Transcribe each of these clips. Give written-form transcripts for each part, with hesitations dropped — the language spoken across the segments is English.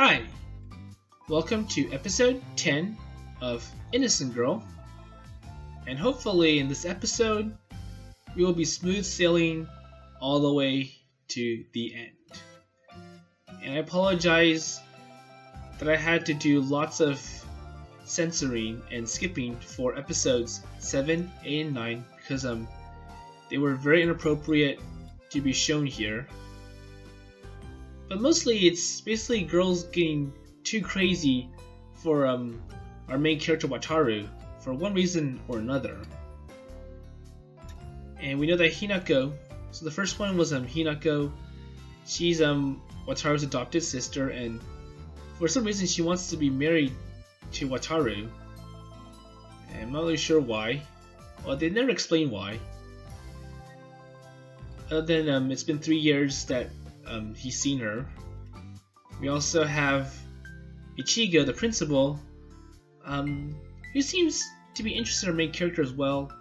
Hi, welcome to episode 10 of Innocent Girl, and hopefully in this episode we will be smooth sailing all the way to the end. And I apologize that I had to do lots of censoring and skipping for episodes 7, 8, and 9 because they were very inappropriate to be shown here. But mostly it's basically girls getting too crazy for our main character Wataru for one reason or another. And we know that Hinako, so the first one was Hinako. She's Wataru's adopted sister, and for some reason she wants to be married to Wataru. And I'm not really sure why. Well, they never explain why. Other than it's been 3 years that he's seen her. We also have Ichigo, the principal, who seems to be interested in our main character as well.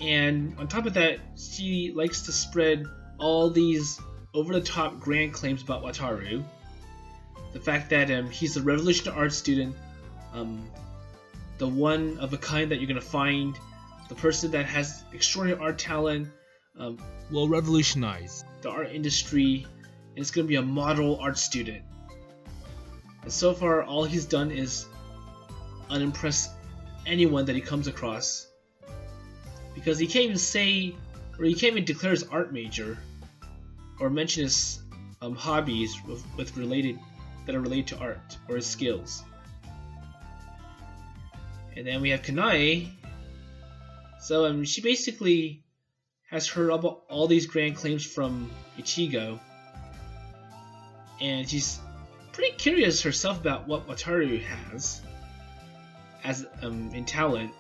And on top of that, she likes to spread all these over-the-top grand claims about Wataru. The fact that he's a revolutionary art student, the one of a kind that you're going to find, the person that has extraordinary art talent, will revolutionize the art industry, and it's going to be a model art student. And so far all he's done is unimpress anyone that he comes across, because he can't even say, or he can't even declare his art major or mention his hobbies that are related to art or his skills. And then we have Kanae. So she basically has heard about all these grand claims from Ichigo, and she's pretty curious herself about what Wataru has as in talent,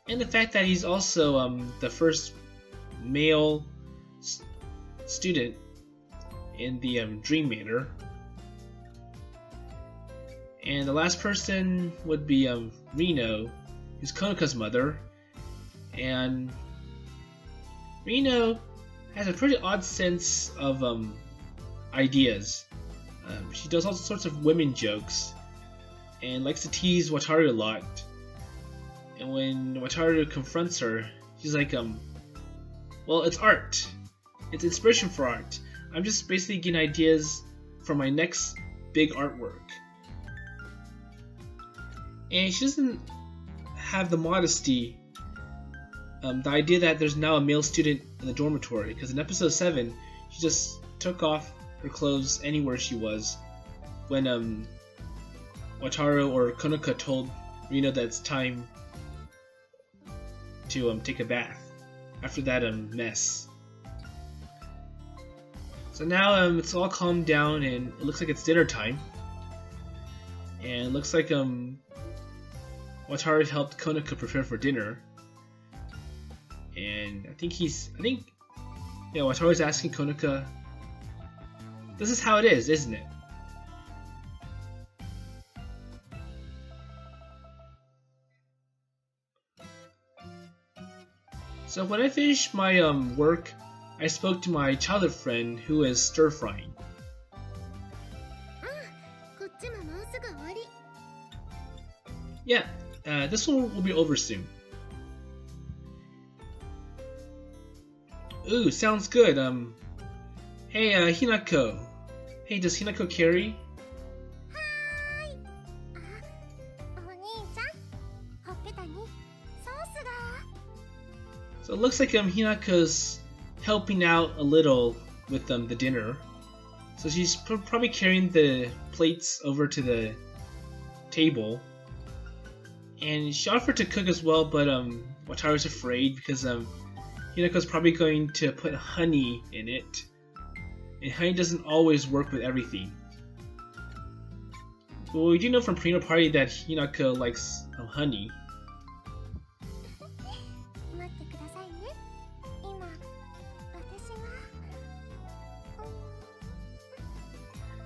and the fact that he's also the first male student in the Dream Manor. And the last person would be Rino, who's Konoka's mother, and Rino has a pretty odd sense of ideas. She does all sorts of women jokes and likes to tease Wataru a lot. And when Wataru confronts her, she's like, well, it's art. It's inspiration for art. I'm just basically getting ideas for my next big artwork. And she doesn't have the modesty, the idea that there's now a male student in the dormitory, because in episode 7 she just took off her clothes anywhere she was when Wataru or Konoka told Rino that it's time to take a bath after that mess. So now it's all calmed down and it looks like it's dinner time, and it looks like Wataru helped Konoka prepare for dinner. And I think Wataru's asking Konoka, this is how it is, isn't it? So when I finished my work, I spoke to my childhood friend who is stir frying. Yeah, this one will be over soon. Ooh, sounds good. Hey, Hinako. Hey, does Hinako carry? So it looks like Hinako's helping out a little with the dinner. So she's probably carrying the plates over to the table. And she offered to cook as well, but Wataru's afraid because Hinako's probably going to put honey in it, and honey doesn't always work with everything. Well, we do know from Purino Party that Hinako likes honey.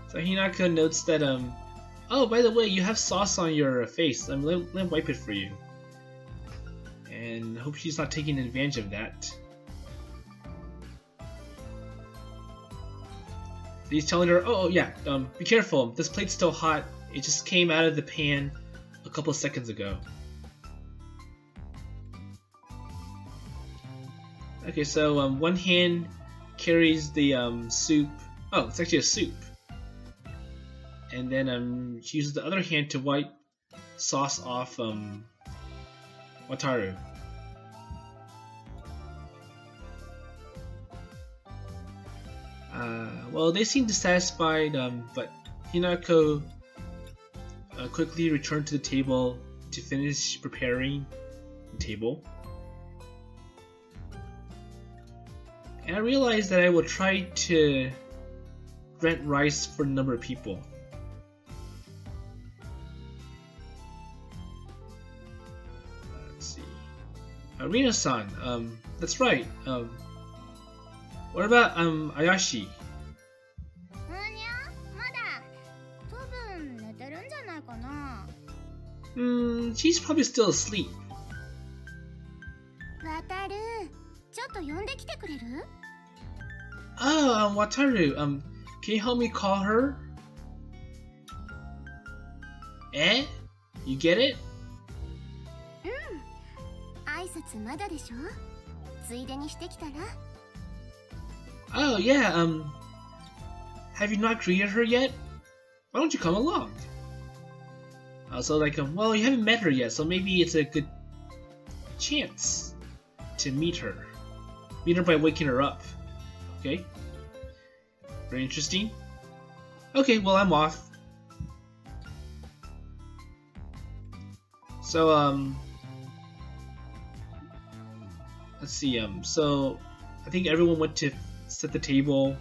So Hinako notes that oh, by the way, you have sauce on your face. Let me wipe it for you. And I hope she's not taking advantage of that. He's telling her, oh yeah, be careful, this plate's still hot. It just came out of the pan a couple of seconds ago. Okay, so one hand carries the soup. Oh, it's actually a soup. And then she uses the other hand to wipe sauce off Wataru. Well, they seem dissatisfied, but Hinako quickly returned to the table to finish preparing the table. And I realized that I will try to rent rice for a number of people. Let's see. Rino-san, that's right. What about Ayashi? She's probably still asleep. Wataru, Oh, Wataru, can you help me call her? Eh? You get it? Oh yeah, have you not greeted her yet? Why don't you come along? So like, well, you haven't met her yet, so maybe it's a good chance to meet her. Meet her by waking her up. Okay. Very interesting. Okay, well, I'm off. So, let's see, so I think everyone went to set the table.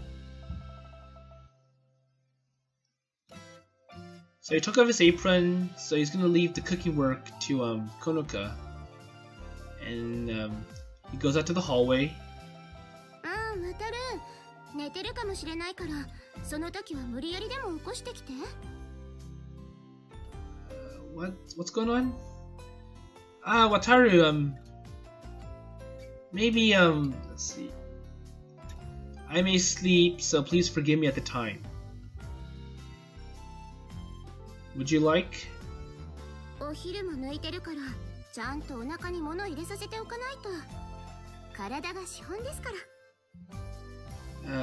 So he took off his apron, so he's gonna leave the cooking work to Konoka. And he goes out to the hallway. What's going on? Wataru, maybe, let's see. I may sleep, so please forgive me at the time. Would you like?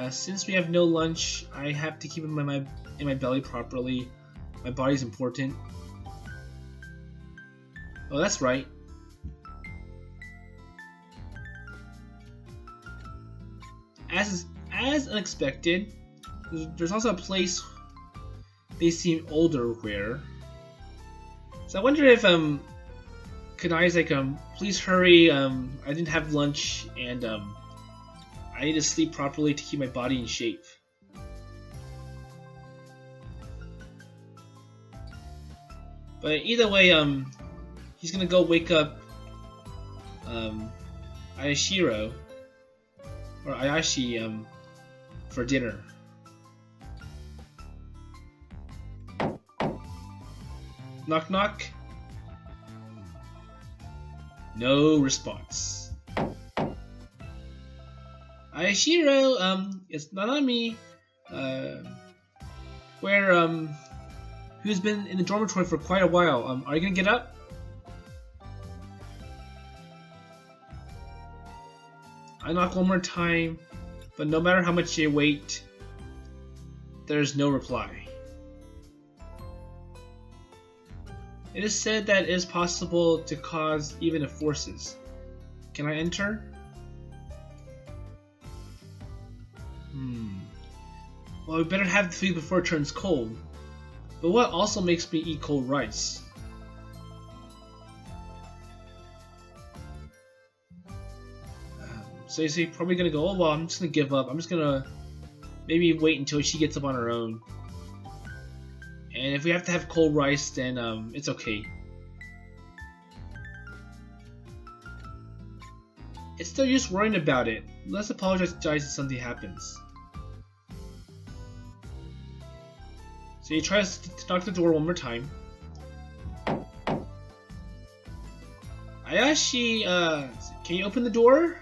Since we have no lunch, I have to keep it in my belly properly. My body's important. Oh, that's right. As unexpected, there's also a place they seem older where. So I wonder if Kanae's like, please hurry, I didn't have lunch and I need to sleep properly to keep my body in shape. But either way, he's gonna go wake up Ayashiro or Ayashi for dinner. Knock knock. No response. Ayashiro, it's Nanami, who's been in the dormitory for quite a while. Are you gonna get up? I knock one more time, but no matter how much you wait, there's no reply. It is said that it is possible to cause even if forces. Can I enter? Well, we better have the food before it turns cold. But what also makes me eat cold rice? So he's probably gonna go, oh well, I'm just gonna give up. I'm just gonna maybe wait until she gets up on her own. And if we have to have cold rice, then it's okay. It's still use worrying about it. Let's apologize if something happens. So he tries to knock the door one more time. Ayashi, can you open the door?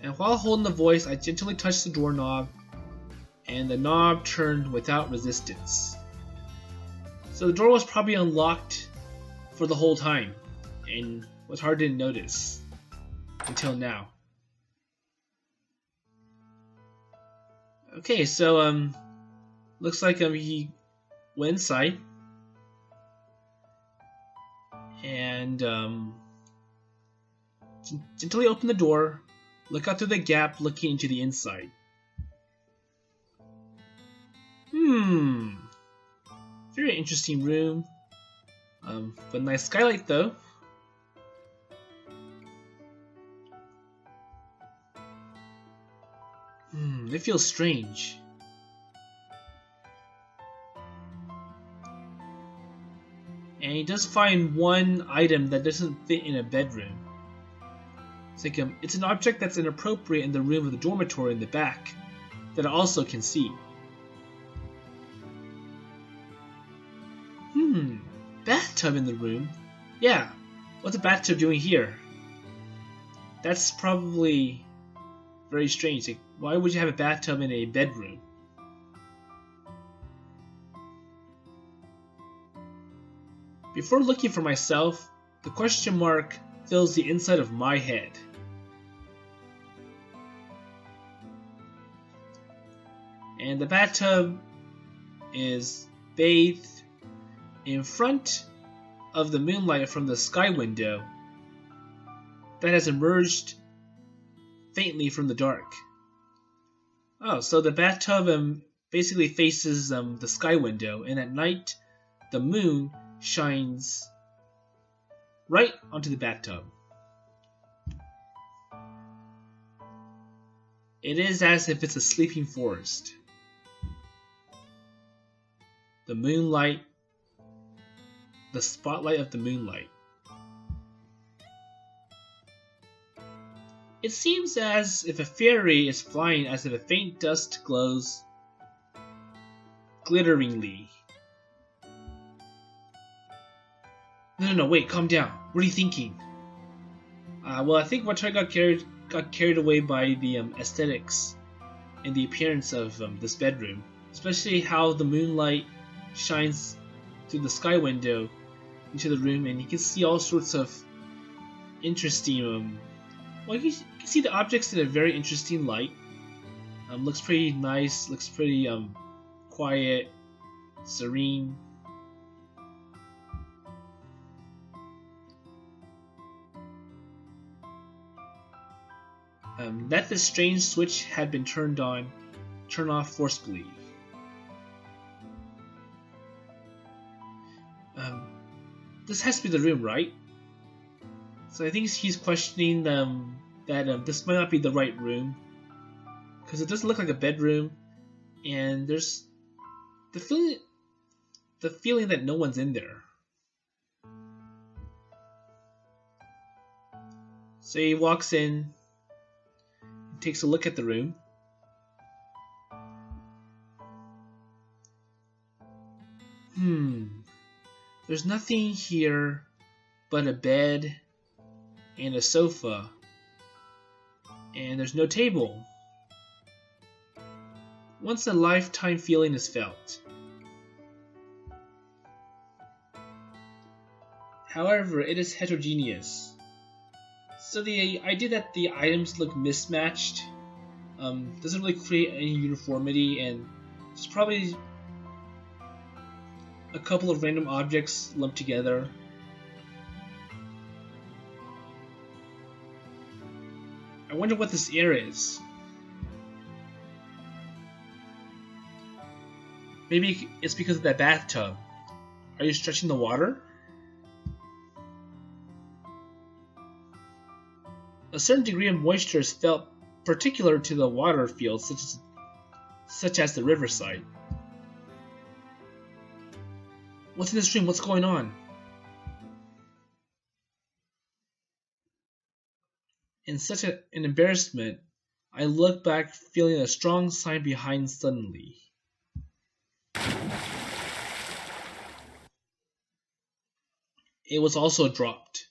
And while holding the voice, I gently touched the doorknob, and the knob turned without resistance. So the door was probably unlocked for the whole time, and was hard to notice until now. Okay, so looks like he went inside, and gently opened the door, look out through the gap, looking into the inside. Very interesting room. But nice skylight though. It feels strange. And he does find one item that doesn't fit in a bedroom. It's like it's an object that's inappropriate in the room of the dormitory in the back that I also can see. Bathtub in the room? Yeah, what's a bathtub doing here? That's probably very strange. Like, why would you have a bathtub in a bedroom? Before looking for myself, the question mark fills the inside of my head. And the bathtub is bathed in front of the moonlight from the sky window that has emerged faintly from the dark. Oh, so the bathtub basically faces the sky window, and at night the moon shines right onto the bathtub. It is as if it's a sleeping forest. The moonlight, the spotlight of the moonlight. It seems as if a fairy is flying, as if a faint dust glows glitteringly. No, wait, calm down. What are you thinking? Well, I think Wataru got carried away by the aesthetics and the appearance of this bedroom, especially how the moonlight shines through the sky window into the room, and you can see all sorts of interesting. Well, you can see the objects in a very interesting light. Looks pretty nice. Looks pretty quiet, serene. That the strange switch had been turned off forcibly. This has to be the room, right? So I think he's questioning that this might not be the right room, because it doesn't look like a bedroom, and there's the feeling that no one's in there. So he walks in, takes a look at the room. There's nothing here but a bed and a sofa, and there's no table. Once in a lifetime feeling is felt. However, it is heterogeneous. So the idea that the items look mismatched doesn't really create any uniformity, and there's probably a couple of random objects lumped together. I wonder what this air is. Maybe it's because of that bathtub. Are you stretching the water? A certain degree of moisture is felt particular to the water fields, such as the riverside. What's in this room? What's going on? In such an embarrassment, I look back, feeling a strong sign behind suddenly. It was also dropped.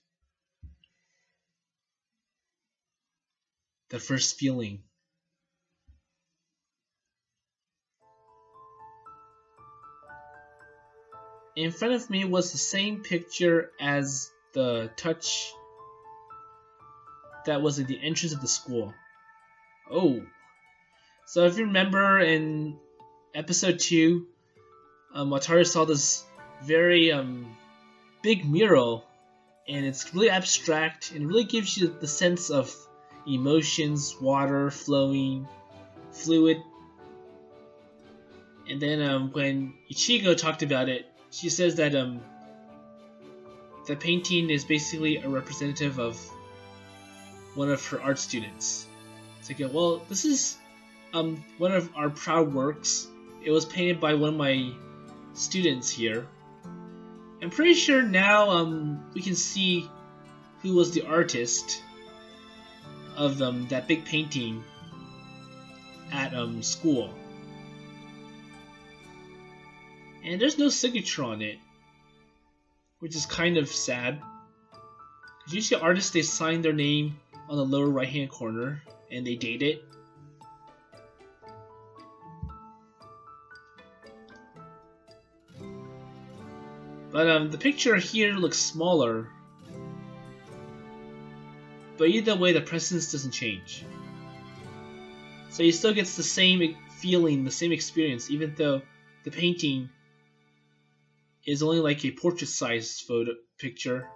the first feeling. In front of me was the same picture as the touch that was at the entrance of the school. Oh. So if you remember in episode 2, Wataru saw this very big mural, and it's really abstract and really gives you the sense of emotions, water flowing, fluid. And then when Ichigo talked about it, she says that the painting is basically a representative of one of her art students. It's like, well, this is one of our proud works. It was painted by one of my students here. I'm pretty sure now we can see who was the artist of that big painting at school. And there's no signature on it, which is kind of sad. Because usually artists, they sign their name on the lower right hand corner and they date it. But the picture here looks smaller. But either way, the presence doesn't change. So you still get the same feeling, the same experience, even though the painting is only like a portrait-sized photo picture,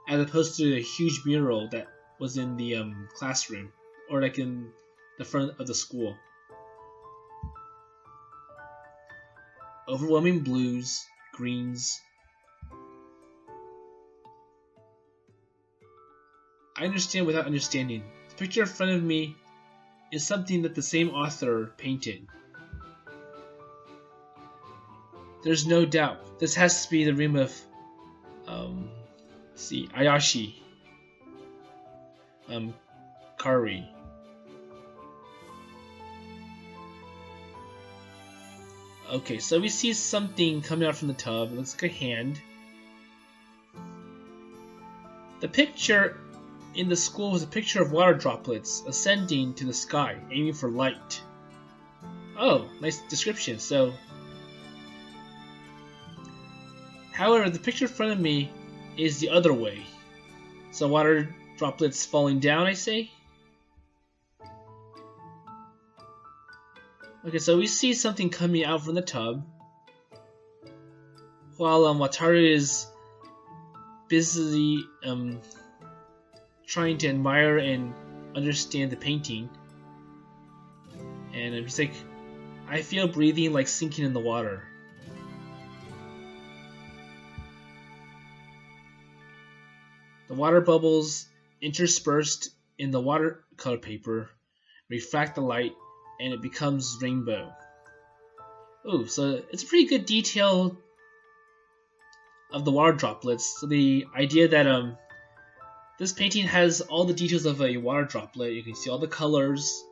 as opposed to a huge mural that was in the classroom, or like in the front of the school. Overwhelming blues, greens. I understand without understanding. The picture in front of me is something that the same author painted. There's no doubt. This has to be the room of, Ayashi. Kari. Okay, so we see something coming out from the tub. It looks like a hand. The picture in the school was a picture of water droplets ascending to the sky, aiming for light. Oh, nice description. So, however, the picture in front of me is the other way. So water droplets falling down, I say? Okay, so we see something coming out from the tub, while Wataru is busily trying to admire and understand the painting. And he's like, I feel breathing like sinking in the water. The water bubbles interspersed in the watercolor paper refract the light and it becomes rainbow. Oh, so it's a pretty good detail of the water droplets. So the idea that this painting has all the details of a water droplet. You can see all the colors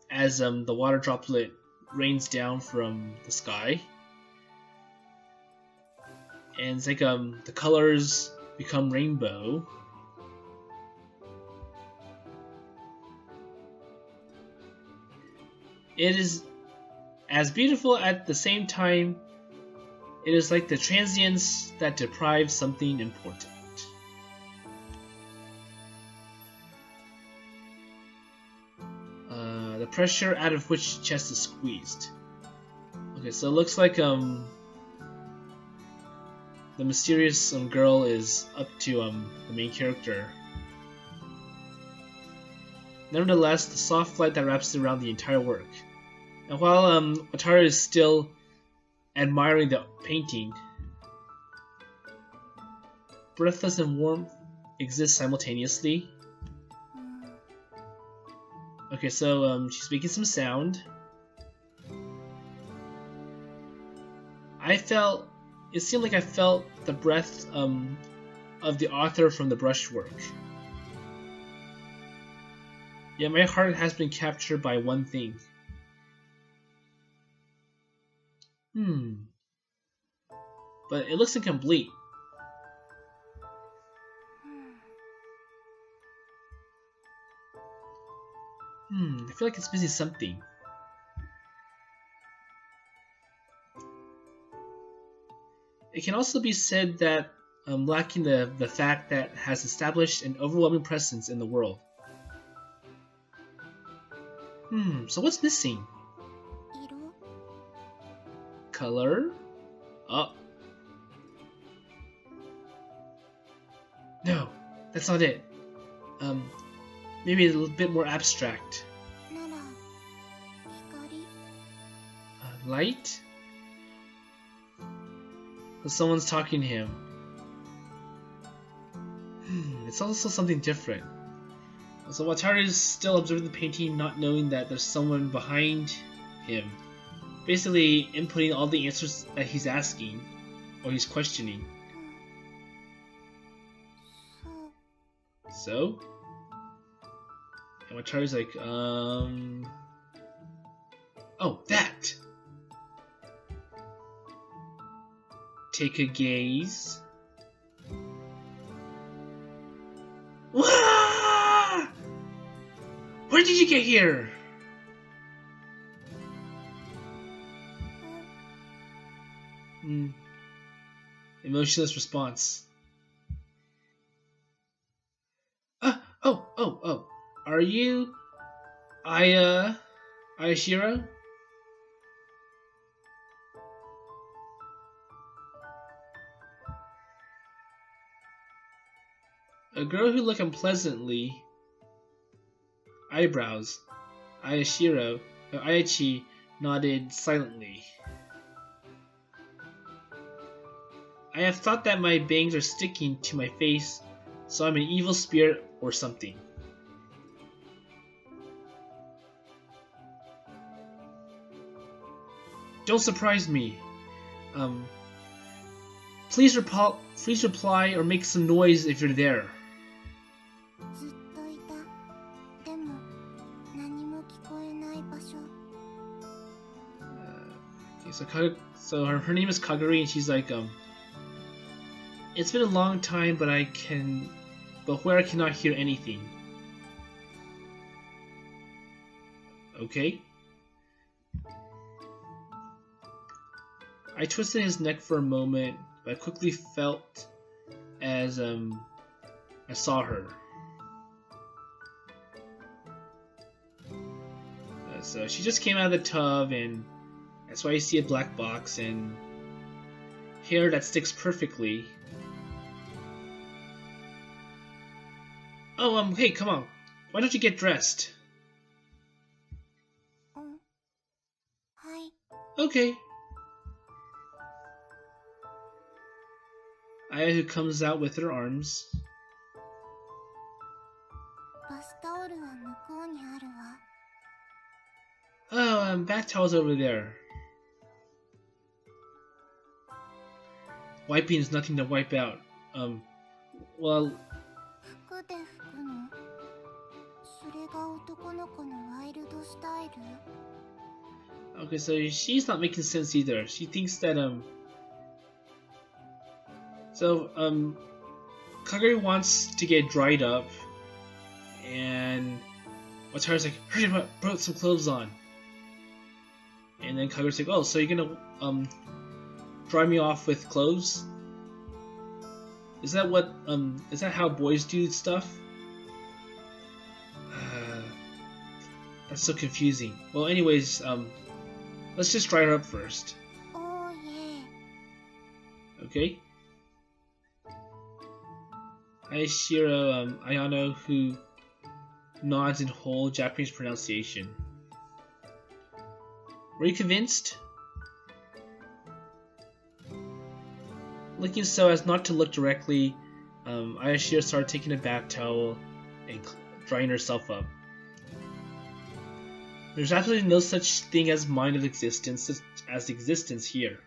as the water droplet rains down from the sky. And it's like the colors become rainbow. It is as beautiful at the same time. It is like the transience that deprives something important. The pressure out of which chest is squeezed. Okay, so it looks like the mysterious girl is up to the main character. Nevertheless, the soft light that wraps around the entire work. And while Wataru is still admiring the painting, breathless and warmth exist simultaneously. Okay, so she's making some sound. It seemed like I felt the breath of the author from the brushwork. Yet my heart has been captured by one thing. But it looks incomplete. I feel like it's missing something. It can also be said that I'm lacking the fact that has established an overwhelming presence in the world. So what's missing? Color? Oh. No, that's not it. Maybe a little bit more abstract. Light? So someone's talking to him. It's also something different. So Wataru is still observing the painting, not knowing that there's someone behind him, basically inputting all the answers that he's asking, or he's questioning. So? And Wataru's like, oh, that! Take a gaze. Wah! Where did you get here? Emotionless response. Oh. Are you Ayashiro? A girl who looked unpleasantly. Eyebrows. Ayachi nodded silently. I have thought that my bangs are sticking to my face, so I'm an evil spirit or something. Don't surprise me. Please reply or make some noise if you're there. Okay, so her name is Kagari, and she's like, it's been a long time, but where I cannot hear anything. Okay. I twisted his neck for a moment, but I quickly felt as I saw her. So she just came out of the tub, and that's why you see a black box and hair that sticks perfectly. Oh, hey, come on. Why don't you get dressed? Okay. Aya, who comes out with her arms. Oh, bath towel's over there. Wiping is nothing to wipe out. Well... Okay, so she's not making sense either. She thinks that, Kagari wants to get dried up, and Wataru's like, hurry up, put some clothes on. And then Kagari's like, oh, so you're gonna, dry me off with clothes? Is that how boys do stuff? That's so confusing. Well, anyways, let's just dry her up first. Oh, yeah. Okay. Ayashiro, Ayano, who nods in whole Japanese pronunciation. Were you convinced? Looking so as not to look directly, Ayashiro started taking a bath towel and drying herself up. There's absolutely no such thing as mind of existence as existence here.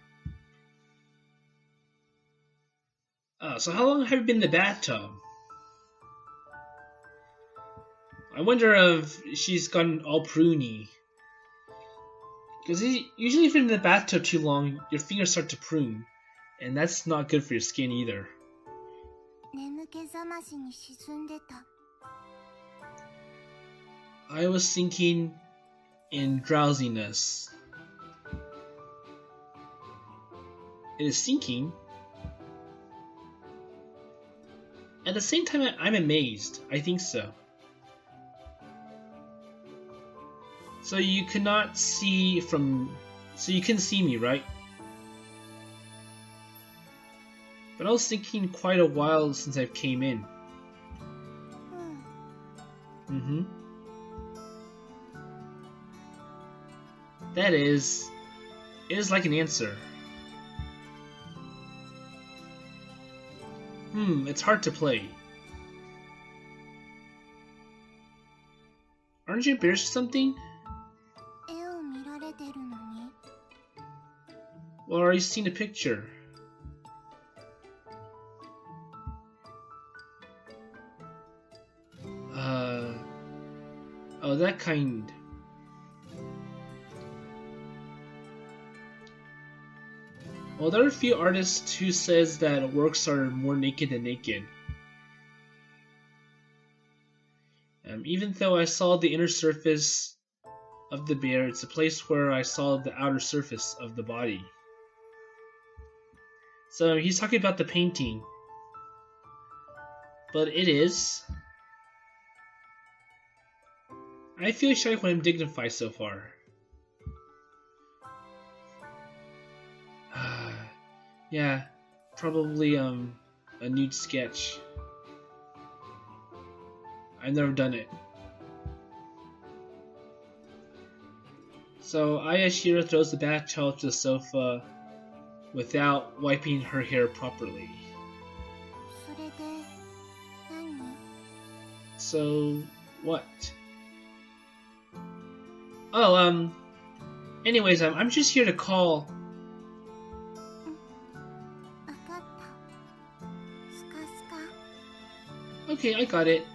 So how long have you been in the bathtub? I wonder if she's gotten all pruny. Because usually if you're in the bathtub too long, your fingers start to prune. And that's not good for your skin either. I was thinking in drowsiness. It is sinking. At the same time, I'm amazed. I think so. So you cannot see from... So you can see me, right? But I was thinking quite a while since I came in. Mm-hmm. That is... It is like an answer. It's hard to play. Aren't you embarrassed or something? Well, are you seeing a picture? Oh, that kind. Well, there are a few artists who says that works are more naked than naked. Even though I saw the inner surface of the bear, it's a place where I saw the outer surface of the body. So he's talking about the painting. But it is. I feel shy when I'm dignified so far. Yeah, probably a nude sketch. I've never done it. So Ayashiro throws the bath towel to the sofa without wiping her hair properly. So what? Oh, anyways, I'm just here to call. Okay, I got it.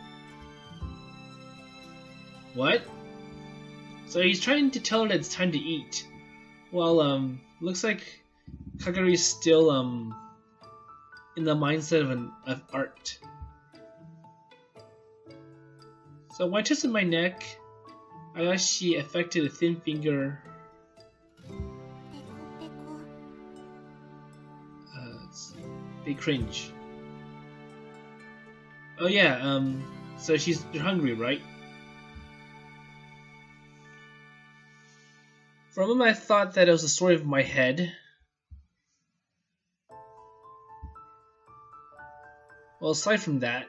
What? So he's trying to tell her that it's time to eat. Well, looks like Kagari is still, in the mindset of art. So when I twisted my neck, Ayashi affected a thin finger. They cringe. Oh yeah, so you're hungry, right? For a moment I thought that it was a story of my head. Well, aside from that...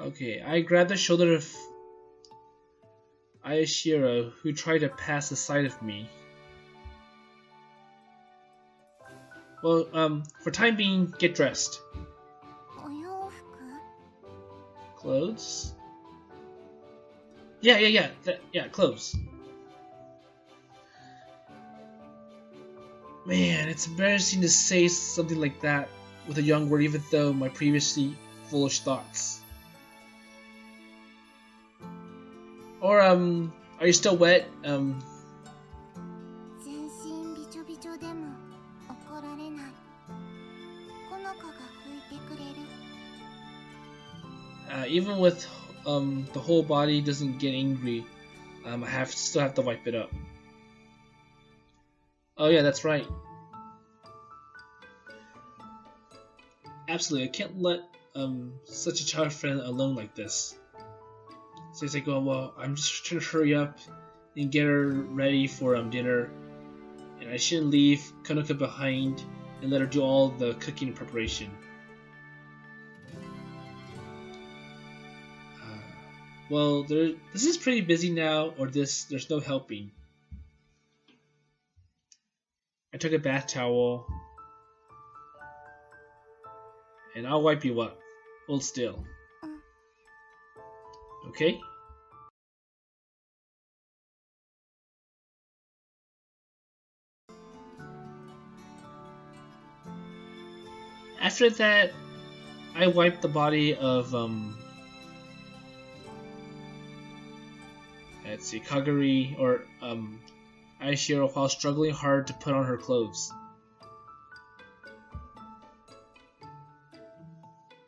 Okay, I grabbed the shoulder of Ayashiro, who tried to pass the side of me. Well, for time being, get dressed. Clothes? Yeah, clothes. Man, it's embarrassing to say something like that with a young word, even though my previously foolish thoughts. Or, are you still wet? Even with the whole body doesn't get angry, I still have to wipe it up. Oh yeah, that's right. Absolutely, I can't let such a child friend alone like this. So he's like, oh, well, I'm just trying to hurry up and get her ready for dinner, and I shouldn't leave Konoka behind and let her do all the cooking and preparation. Well, this is pretty busy now, or there's no helping. I took a bath towel, and I'll wipe you up. Hold still. Okay? After that, I wiped the body of let's see, Kagari or Ayashiro while struggling hard to put on her clothes.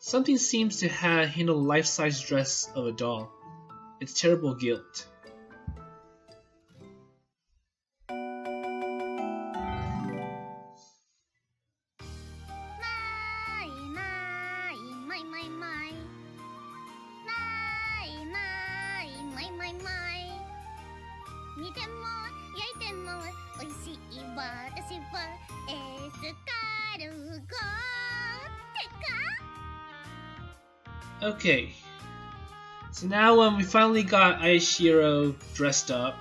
Something seems to have handled the life-size dress of a doll. It's terrible guilt. Okay, so now we finally got Ayashiro dressed up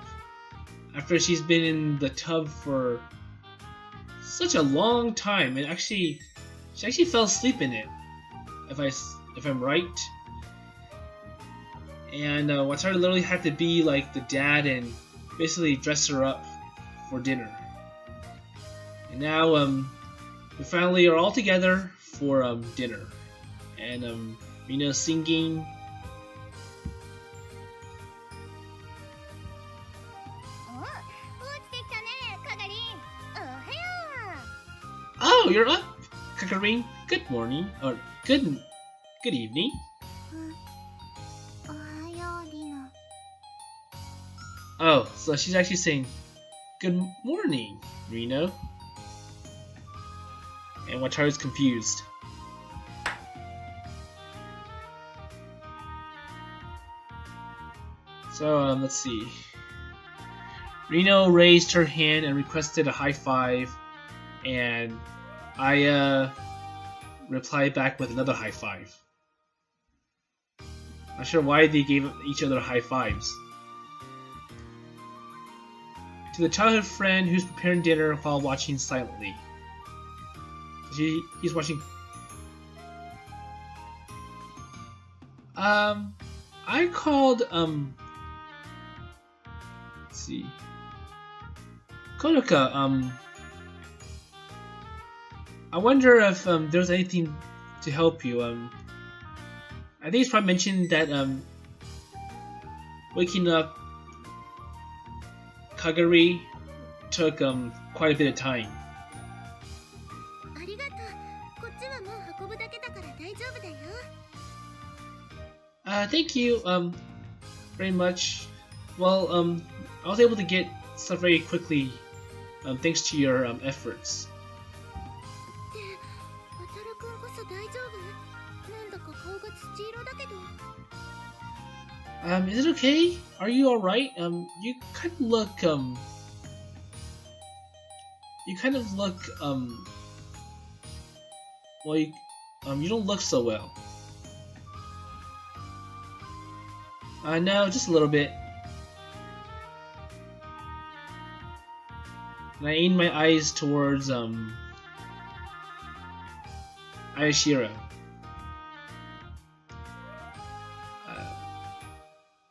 after she's been in the tub for such a long time, and she actually fell asleep in it, if I'm right. And Wataru literally had to be like the dad and basically dress her up for dinner. And now we finally are all together for dinner, and Rino singing. Oh, you're up, Kagari. Good morning, or good evening. Oh, so she's actually saying good morning, Rino. And Wataru's confused. So, let's see. Rino raised her hand and requested a high five, and Aya replied back with another high five. Not sure why they gave each other high fives. To the childhood friend who's preparing dinner while watching silently. He's watching. I called let's see. Konoka, I wonder if there's anything to help you. I think it's probably mentioned that waking up Kagari took quite a bit of time. Thank you very much. Well, I was able to get stuff very quickly thanks to your efforts. Is it okay? Are you alright? You kind of look, well, you don't look so well. No, just a little bit. And I aimed my eyes towards, Ayashiro.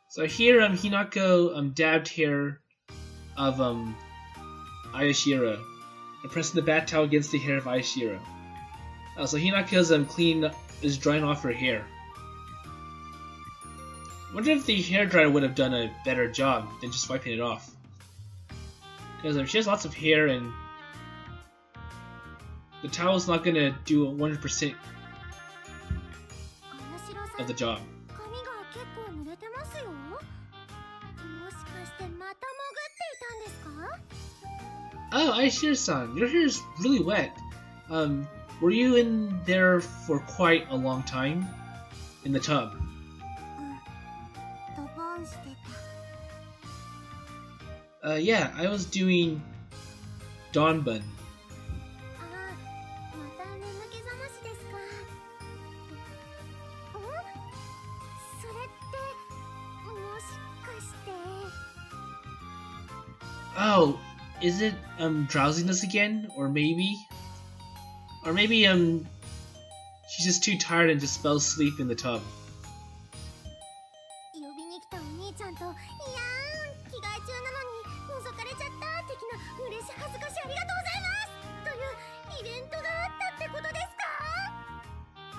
So here, Hinako dabbed hair of Ayashiro and pressing the bat towel against the hair of Ayashiro. So Hinako's is drying off her hair. I wonder if the hairdryer would have done a better job than just wiping it off. Because she has lots of hair and the towel's not gonna do 100% of the job. Oh, Ayashiro-san, your hair is really wet. Were you in there for quite a long time? In the tub? Yeah, I was doing Donbun. Oh, is it drowsiness again? Or maybe she's just too tired and just fell asleep in the tub.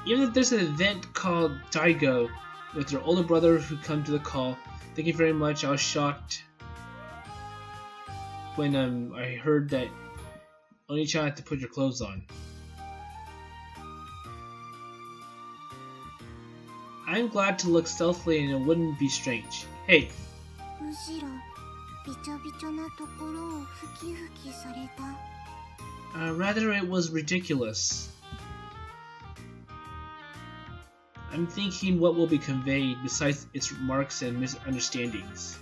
Even if there's an event called Daigo with your older brother who come to the call, thank you very much. I was shocked when I heard that Oni-chan had to put your clothes on. I'm glad to look stealthily and it wouldn't be strange. Hey, むしろびちょびちょなところをふきふきされた。rather it was ridiculous. I'm thinking what will be conveyed besides its remarks and misunderstandings.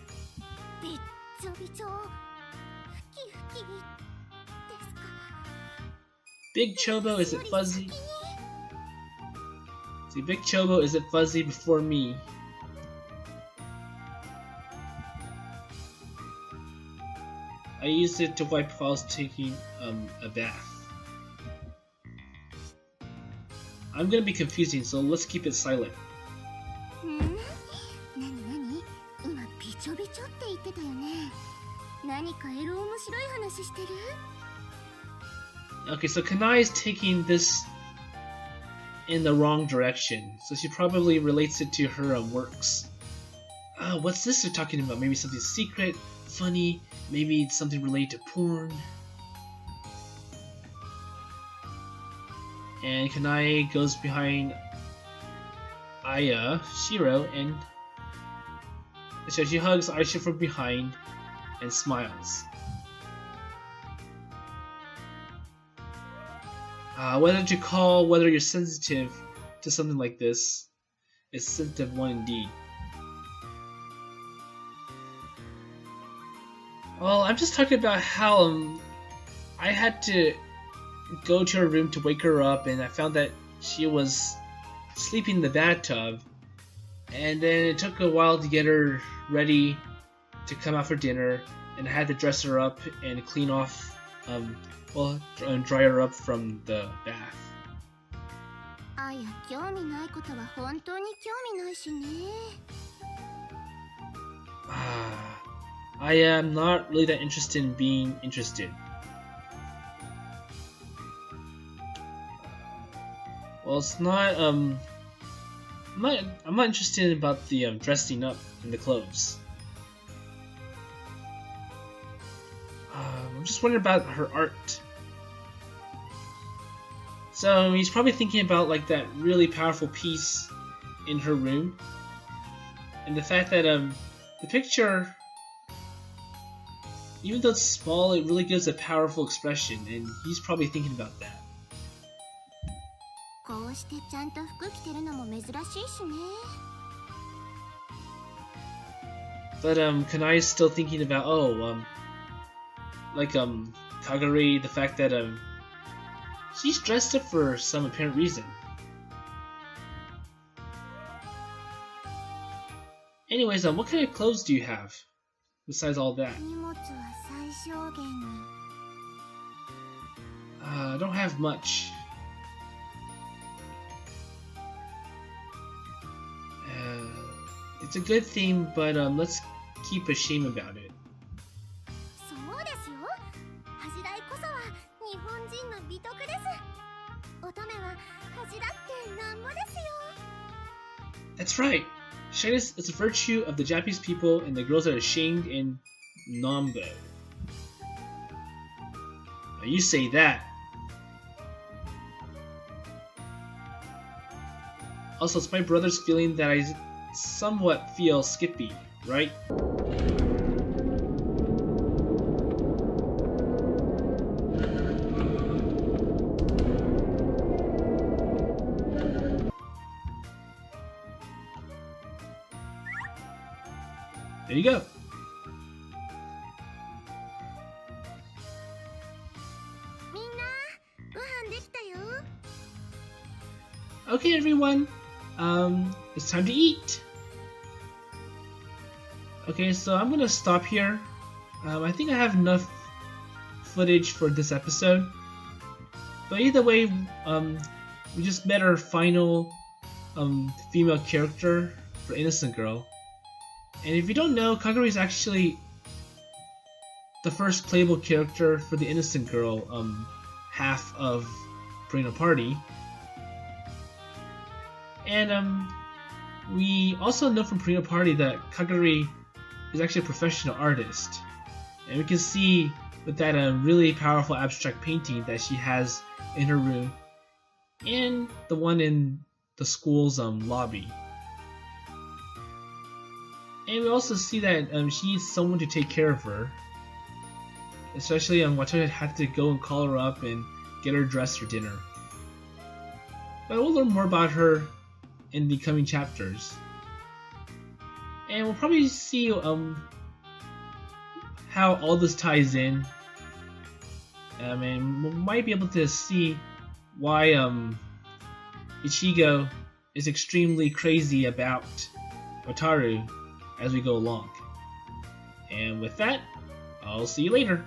びっちょびちょふきふきですか。 Big Chobo, is it fuzzy? See, Big Chobo, is it fuzzy before me? I used it to wipe while I was taking a bath. I'm gonna be confusing, so let's keep it silent. なになに、今びちょびちょって言ってたよね。何かエロ面白い話してる？ Okay, so Kanae is taking this in the wrong direction, so she probably relates it to her works. What's this they're talking about? Maybe something secret, funny, maybe it's something related to porn. And Kanae goes behind Ayashiro and so she hugs Aisha from behind and smiles. Whether you're sensitive to something like this is sensitive one indeed. Well, I'm just talking about how I had to go to her room to wake her up, and I found that she was sleeping in the bathtub, and then it took a while to get her ready to come out for dinner, and I had to dress her up and clean off, and dry her up from the bath. あや、興味ないことは本当に興味ないしね。I am not really that interested in being interested. Well, it's not, I'm not interested about the dressing up in the clothes. I'm just wondering about her art. So he's probably thinking about like that really powerful piece in her room, and the fact that the picture, even though it's small, it really gives a powerful expression, and he's probably thinking about that. こうしてちゃんと服着てるのも珍しいしね。But Kanae is still thinking about Kagari, the fact that she's dressed up for some apparent reason. Anyways, what kind of clothes do you have besides all that? 荷物は最小限に。I don't have much. It's a good theme, but let's keep a shame about it. そうですよ。恥じらいこそは日本人の美徳です。乙女は恥じらってなんぼですよ。 That's right. Shyness is a virtue of the Japanese people, and the girls are ashamed in Nambo. Now you say that. Also, it's my brother's feeling that I somewhat feel skippy, right? There you go. Okay, everyone. It's time to eat. Okay, so I'm gonna stop here. I think I have enough footage for this episode. But either way, we just met our final female character for Innocent Girl. And if you don't know, Kagari is actually the first playable character for the Innocent Girl half of Purino Party. And we also know from Purino Party that Kagari is actually a professional artist. And we can see with that really powerful abstract painting that she has in her room and the one in the school's lobby. And we also see that she needs someone to take care of her. Especially Wataru had to go and call her up and get her dressed for dinner. But we'll learn more about her in the coming chapters. And we'll probably see how all this ties in. And we might be able to see why Ichigo is extremely crazy about Wataru as we go along. And with that, I'll see you later.